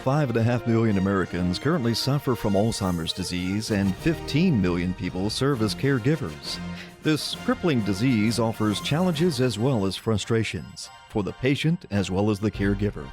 5.5 million Americans currently suffer from Alzheimer's disease, and 15 million people serve as caregivers. This crippling disease offers challenges as well as frustrations for the patient as well as the caregiver.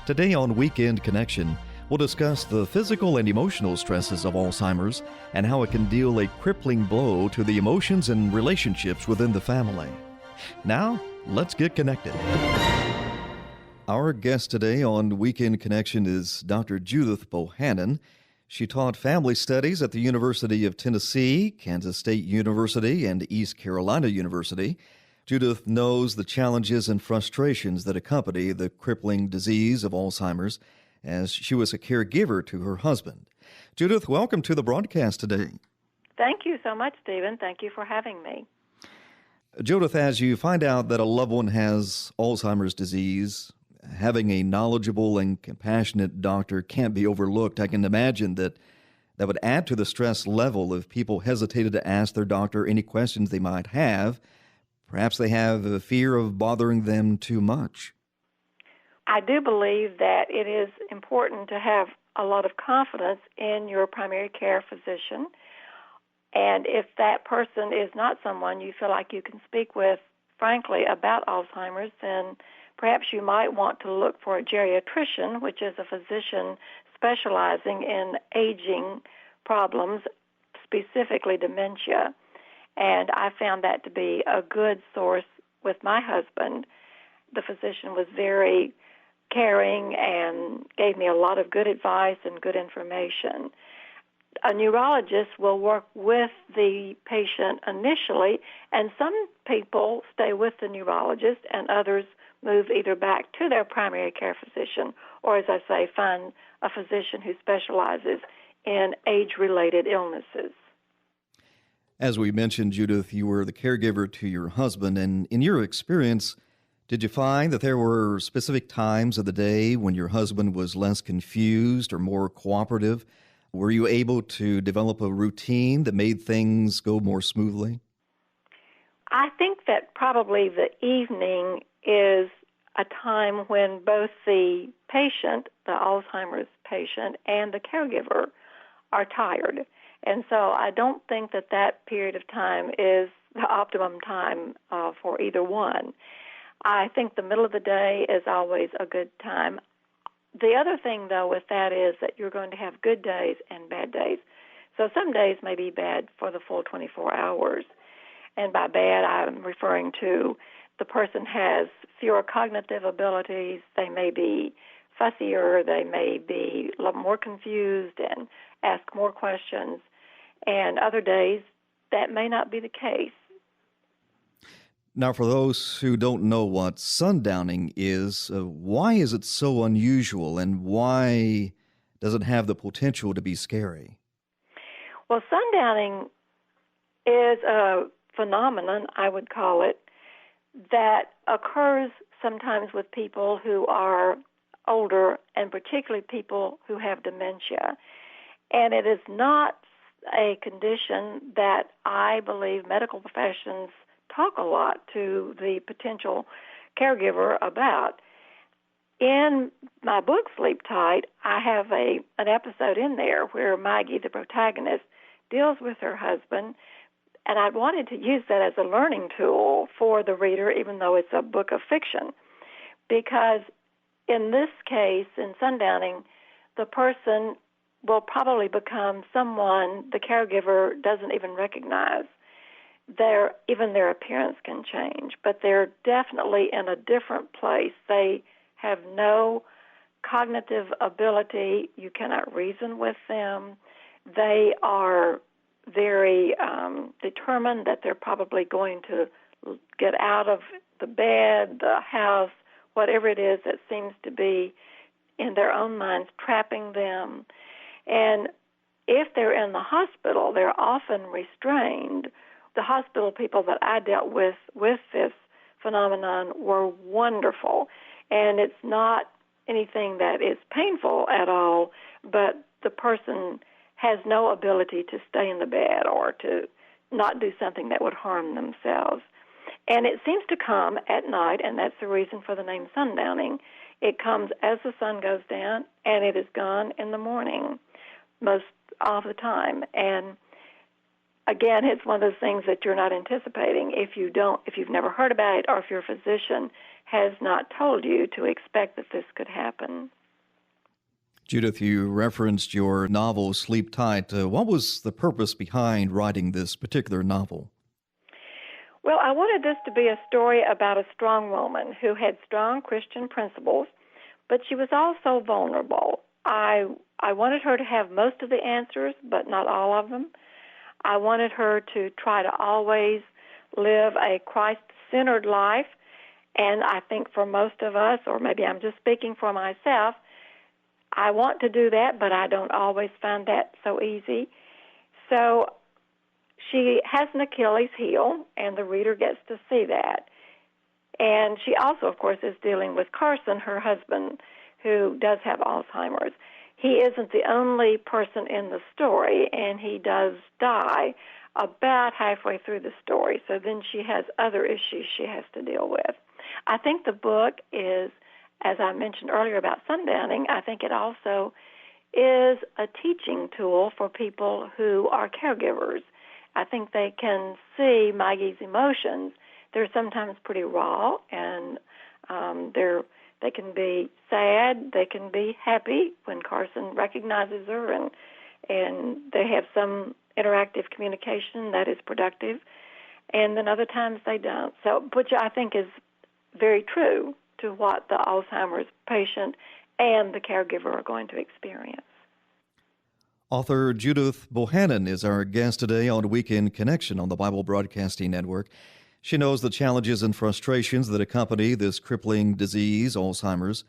Today on Weekend Connection, we'll discuss the physical and emotional stresses of Alzheimer's and how it can deal a crippling blow to the emotions and relationships within the family. Now, let's get connected. Our guest today on Weekend Connection is Dr. Judith Bohannon. She taught family studies at the University of Tennessee, Kansas State University, and East Carolina University. Judith knows the challenges and frustrations that accompany the crippling disease of Alzheimer's, as she was a caregiver to her husband. Judith, welcome to the broadcast today. Thank you so much, Stephen. Thank you for having me. Judith, as you find out that a loved one has Alzheimer's disease, having a knowledgeable and compassionate doctor can't be overlooked. I can imagine that would add to the stress level if people hesitated to ask their doctor any questions they might have. Perhaps they have a fear of bothering them too much. I do believe that it is important to have a lot of confidence in your primary care physician. And if that person is not someone you feel like you can speak with frankly about Alzheimer's, then perhaps you might want to look for a geriatrician, which is a physician specializing in aging problems, specifically dementia. And I found that to be a good source with my husband. The physician was very caring and gave me a lot of good advice and good information. A neurologist will work with the patient initially, and some people stay with the neurologist and others move either back to their primary care physician or, as I say, find a physician who specializes in age-related illnesses. As we mentioned, Judith, you were the caregiver to your husband, and in your experience, did you find that there were specific times of the day when your husband was less confused or more cooperative? Were you able to develop a routine that made things go more smoothly? I think that probably the evening is a time when both the patient, the Alzheimer's patient, and the caregiver are tired. And so I don't think that period of time is the optimum time for either one. I think the middle of the day is always a good time. The other thing, though, with that is that you're going to have good days and bad days. So some days may be bad for the full 24 hours. And by bad, I'm referring to the person has fewer cognitive abilities, they may be fussier, they may be a lot more confused and ask more questions, and other days that may not be the case. Now, for those who don't know what sundowning is, why is it so unusual, and why does it have the potential to be scary? Well, sundowning is a phenomenon, I would call it, that occurs sometimes with people who are older, and particularly people who have dementia. And it is not a condition that I believe medical professions talk a lot to the potential caregiver about. In my book, Sleep Tight, I have an episode in there where Maggie, the protagonist, deals with her husband, and I wanted to use that as a learning tool for the reader, even though it's a book of fiction, because in this case, in sundowning, the person will probably become someone the caregiver doesn't even recognize. Even their appearance can change, but they're definitely in a different place. They have no cognitive ability. You cannot reason with them. They are very determined that they're probably going to get out of the bed, the house, whatever it is that seems to be in their own minds trapping them. And if they're in the hospital, they're often restrained. The hospital people that I dealt with this phenomenon were wonderful. And it's not anything that is painful at all, but the person has no ability to stay in the bed or to not do something that would harm themselves. And it seems to come at night, and that's the reason for the name sundowning, It comes as the sun goes down, and it is gone in the morning most all the time. And again, it's one of those things that you're not anticipating if you've never heard about it, or if your physician has not told you to expect that this could happen. Judith, you referenced your novel, Sleep Tight. What was the purpose behind writing this particular novel? Well, I wanted this to be a story about a strong woman who had strong Christian principles, but she was also vulnerable. I wanted her to have most of the answers, but not all of them. I wanted her to try to always live a Christ-centered life, and I think for most of us, or maybe I'm just speaking for myself, I want to do that, but I don't always find that so easy. So she has an Achilles heel, and the reader gets to see that. And she also, of course, is dealing with Carson, her husband, who does have Alzheimer's. He isn't the only person in the story, and he does die about halfway through the story. So then she has other issues she has to deal with. I think the book is, as I mentioned earlier about sundowning, I think it also is a teaching tool for people who are caregivers. I think they can see Maggie's emotions. They're sometimes pretty raw, and they can be sad, they can be happy when Carson recognizes her, and they have some interactive communication that is productive, and then other times they don't. So, which I think is very true to what the Alzheimer's patient and the caregiver are going to experience. Author Judith Bohannon is our guest today on Weekend Connection on the Bible Broadcasting Network. She knows the challenges and frustrations that accompany this crippling disease, Alzheimer's.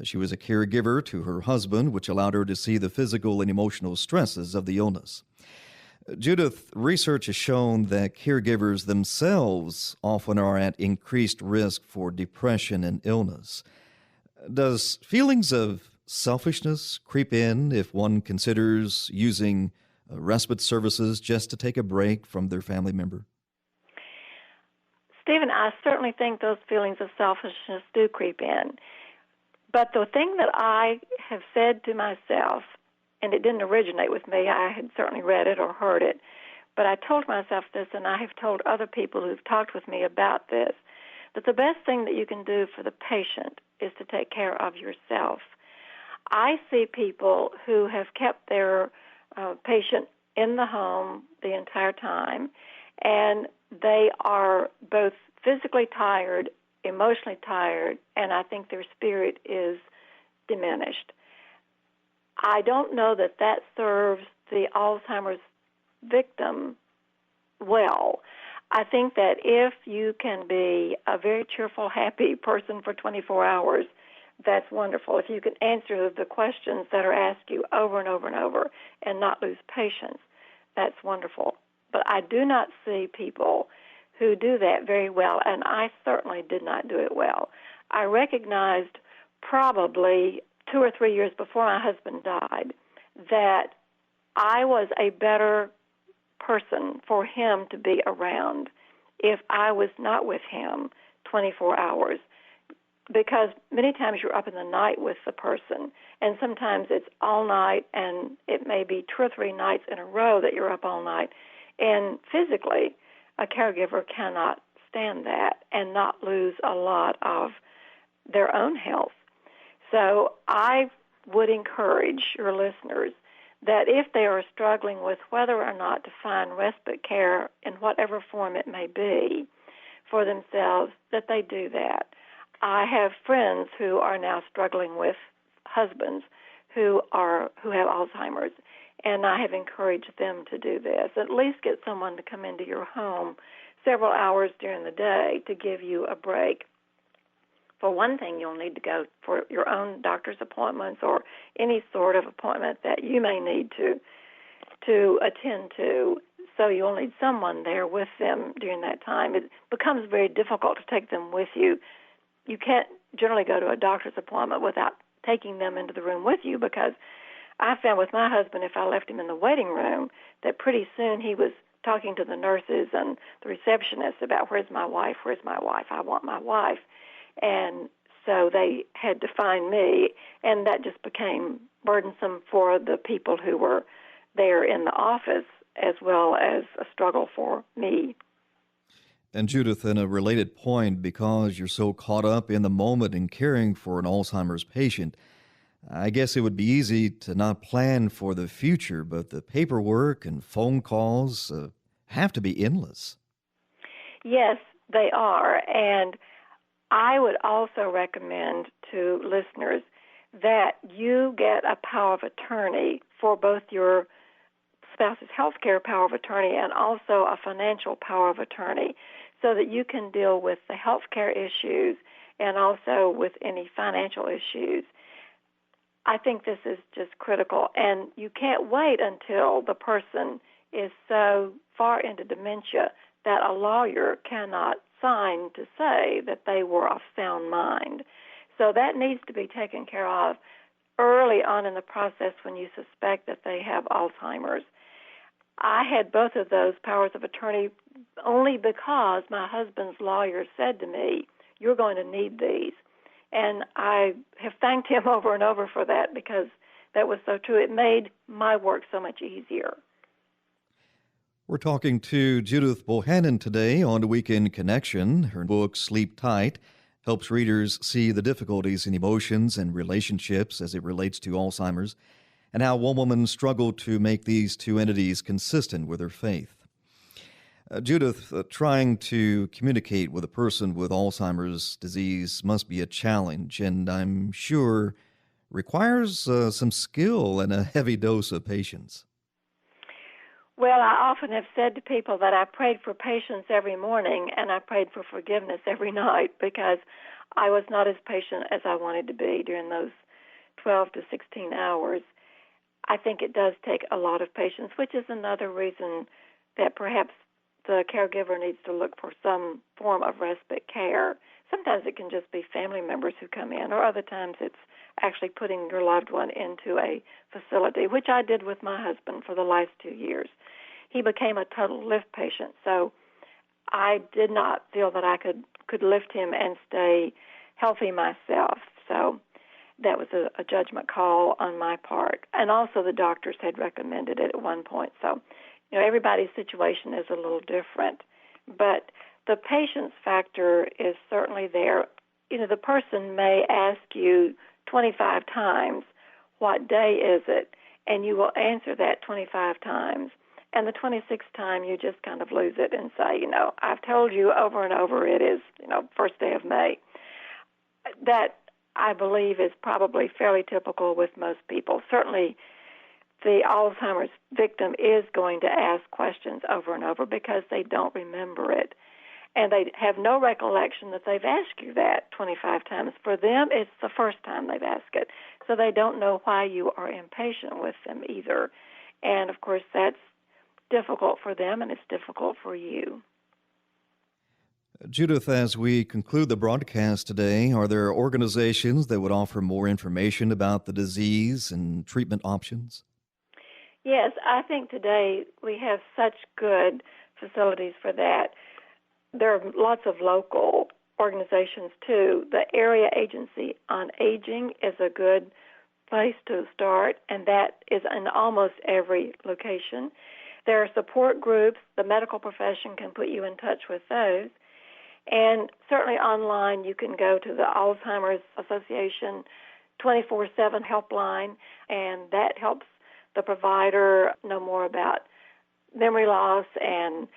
She was a caregiver to her husband, which allowed her to see the physical and emotional stresses of the illness. Judith, research has shown that caregivers themselves often are at increased risk for depression and illness. Does feelings of selfishness creep in if one considers using respite services just to take a break from their family member? Stephen, I certainly think those feelings of selfishness do creep in. But the thing that I have said to myself, and it didn't originate with me, I had certainly read it or heard it, but I told myself this, and I have told other people who've talked with me about this, that the best thing that you can do for the patient is to take care of yourself. I see people who have kept their patient in the home the entire time, and they are both physically tired, emotionally tired, and I think their spirit is diminished. I don't know that that serves the Alzheimer's victim well. I think that if you can be a very cheerful, happy person for 24 hours, that's wonderful. If you can answer the questions that are asked you over and over and over and not lose patience, that's wonderful. But I do not see people who do that very well, and I certainly did not do it well. I recognized probably 2 or 3 years before my husband died that I was a better person for him to be around if I was not with him 24 hours. Because many times you're up in the night with the person, and sometimes it's all night, and it may be 2 or 3 nights in a row that you're up all night. And physically, a caregiver cannot stand that and not lose a lot of their own health. So I would encourage your listeners that if they are struggling with whether or not to find respite care in whatever form it may be for themselves, that they do that. I have friends who are now struggling with husbands who have Alzheimer's, and I have encouraged them to do this. At least get someone to come into your home several hours during the day to give you a break. For one thing, you'll need to go for your own doctor's appointments or any sort of appointment that you may need to attend to. So you'll need someone there with them during that time. It becomes very difficult to take them with you. You can't generally go to a doctor's appointment without taking them into the room with you, because I found with my husband, if I left him in the waiting room, that pretty soon he was talking to the nurses and the receptionists about, where's my wife, I want my wife. And So they had to find me, and that just became burdensome for the people who were there in the office, as well as a struggle for me. And Judith, in a related point, because you're so caught up in the moment in caring for an Alzheimer's patient, I guess it would be easy to not plan for the future, but the paperwork and phone calls have to be endless. Yes, they are. And I would also recommend to listeners that you get a power of attorney for both your spouse's health care power of attorney and also a financial power of attorney, so that you can deal with the health care issues and also with any financial issues. I think this is just critical, and you can't wait until the person is so far into dementia that a lawyer cannot sign to say that they were of sound mind. So that needs to be taken care of early on in the process when you suspect that they have Alzheimer's. I had both of those powers of attorney only because my husband's lawyer said to me, "You're going to need these." And I have thanked him over and over for that, because that was so true. It made my work so much easier. We're talking to Judith Bohannon today on Weekend Connection. Her book, Sleep Tight, helps readers see the difficulties in emotions and relationships as it relates to Alzheimer's, and how one woman struggled to make these two entities consistent with her faith. Judith, trying to communicate with a person with Alzheimer's disease must be a challenge, and I'm sure requires some skill and a heavy dose of patience. Well, I often have said to people that I prayed for patience every morning and I prayed for forgiveness every night, because I was not as patient as I wanted to be during those 12 to 16 hours. I think it does take a lot of patience, which is another reason that perhaps the caregiver needs to look for some form of respite care. Sometimes it can just be family members who come in, or other times it's actually putting your loved one into a facility, which I did with my husband for the last 2 years. He became a total lift patient, so I did not feel that I could lift him and stay healthy myself. So that was a judgment call on my part. And also the doctors had recommended it at one point. So, everybody's situation is a little different. But the patience factor is certainly there. The person may ask you 25 times, "What day is it?" And you will answer that 25 times. And the 26th time, you just kind of lose it and say, "I've told you over and over it is, first day of May." That, I believe, is probably fairly typical with most people. Certainly, the Alzheimer's victim is going to ask questions over and over because they don't remember it. And they have no recollection that they've asked you that 25 times. For them, it's the first time they've asked it. So they don't know why you are impatient with them either. And, of course, that's difficult for them, and it's difficult for you. Judith, as we conclude the broadcast today, are there organizations that would offer more information about the disease and treatment options? Yes, I think today we have such good facilities for that. There are lots of local organizations, too. The Area Agency on Aging is a good place to start, and that is in almost every location. There are support groups. The medical profession can put you in touch with those. And certainly online, you can go to the Alzheimer's Association 24/7 helpline, and that helps the provider know more about memory loss and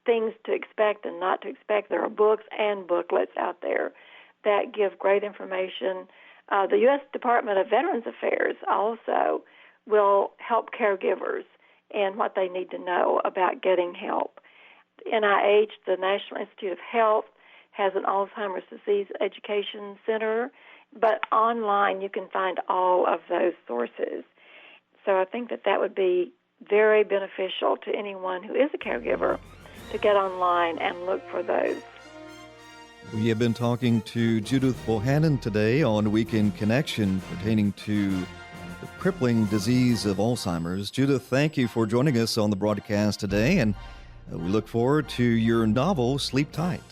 things to expect and not to expect. There are books and booklets out there that give great information. The U.S. Department of Veterans Affairs also will help caregivers and what they need to know about getting help. NIH, the National Institute of Health, has an Alzheimer's Disease Education Center, but online you can find all of those sources. So I think that would be very beneficial to anyone who is a caregiver to get online and look for those. We have been talking to Judith Bohannon today on Weekend Connection pertaining to the crippling disease of Alzheimer's. Judith, thank you for joining us on the broadcast today, and we look forward to your novel, Sleep Tight.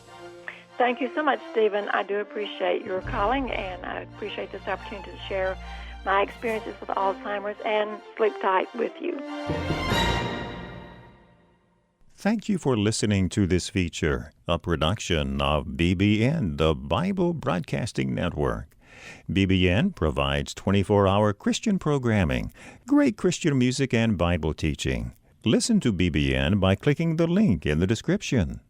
Thank you so much, Stephen. I do appreciate your calling, and I appreciate this opportunity to share my experiences with Alzheimer's and sleep tight with you. Thank you for listening to this feature, a production of BBN, the Bible Broadcasting Network. BBN provides 24-hour Christian programming, great Christian music, and Bible teaching. Listen to BBN by clicking the link in the description.